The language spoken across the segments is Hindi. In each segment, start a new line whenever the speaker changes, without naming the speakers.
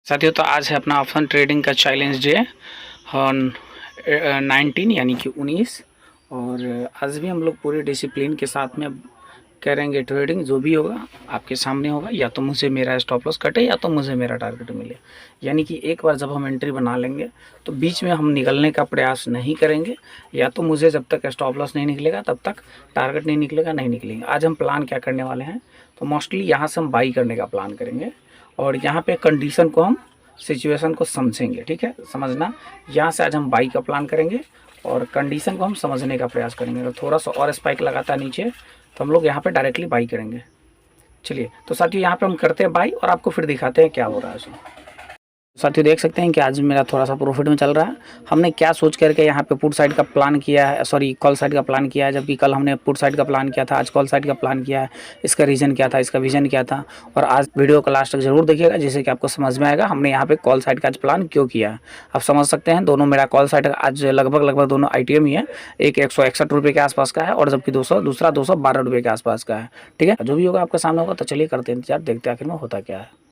साथियों, तो आज है अपना ऑप्शन ट्रेडिंग का चैलेंज डे ऑन 19 यानी कि 19। और आज भी हम लोग पूरे डिसिप्लिन के साथ में करेंगे ट्रेडिंग। जो भी होगा आपके सामने होगा, या तो मुझे मेरा स्टॉप लॉस कटे या तो मुझे मेरा टारगेट मिले। यानी कि एक बार जब हम एंट्री बना लेंगे तो बीच में हम निकलने का प्रयास नहीं करेंगे। या तो मुझे जब तक स्टॉप लॉस नहीं निकलेगा तब तक टारगेट नहीं निकलेगा, नहीं निकलेंगे। आज हम प्लान क्या करने वाले हैं, तो मोस्टली यहाँ से हम बाई करने का प्लान करेंगे। और यहाँ पे कंडीशन को हम सिचुएशन को समझेंगे, ठीक है, समझना। यहाँ से आज हम बाई का प्लान करेंगे और कंडीशन को हम समझने का प्रयास करेंगे। अगर थोड़ा सा और स्पाइक लगाता है नीचे तो हम लोग यहाँ पे डायरेक्टली बाई करेंगे। चलिए, तो साथियों यहाँ पे हम करते हैं बाई और आपको फिर दिखाते हैं क्या हो रहा है उसमें। साथियों देख सकते हैं कि आज मेरा थोड़ा सा प्रॉफिट में चल रहा है। हमने क्या सोच करके यहाँ पे पुट साइड का प्लान किया है, सॉरी कॉल साइड का प्लान किया है, जबकि कल हमने पुट साइड का प्लान किया था, आज कॉल साइड का प्लान किया है। इसका रीज़न क्या था, इसका विजन क्या था, और आज वीडियो को लास्ट तक जरूर देखिएगा जिससे कि आपको समझ में आएगा हमने यहाँ पे कॉल साइड का आज प्लान क्यों किया है। आप समझ सकते हैं दोनों मेरा कॉल साइड आज लगभग दोनों ITM ही है। एक 161 रुपये के आसपास का है और जबकि दूसरा 212 रुपये के आसपास का है। ठीक है, जो भी होगा आपके सामने होगा। तो चलिए करते हैं इंतजार, देखते हैं आखिर में होता क्या है।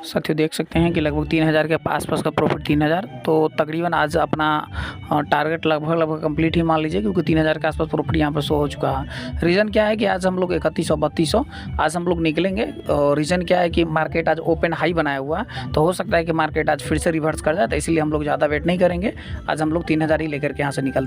साथियों देख सकते हैं कि लगभग 3000 के आसपास का प्रॉफिट, 3000। तो तकरीबन आज अपना टारगेट लगभग कंप्लीट ही मान लीजिए, क्योंकि 3000 के आसपास प्रॉफिट यहाँ पर शो हो चुका है। रीज़न क्या है कि आज हम लोग 3100 3200 आज हम लोग निकलेंगे। और रीज़न क्या है कि मार्केट आज ओपन हाई बनाया हुआ है, तो हो सकता है कि मार्केट आज फिर से रिवर्स कर जाए, तो इसलिए हम लोग ज़्यादा वेट नहीं करेंगे। आज हम लोग 3000 ही लेकर के यहाँ से निकलते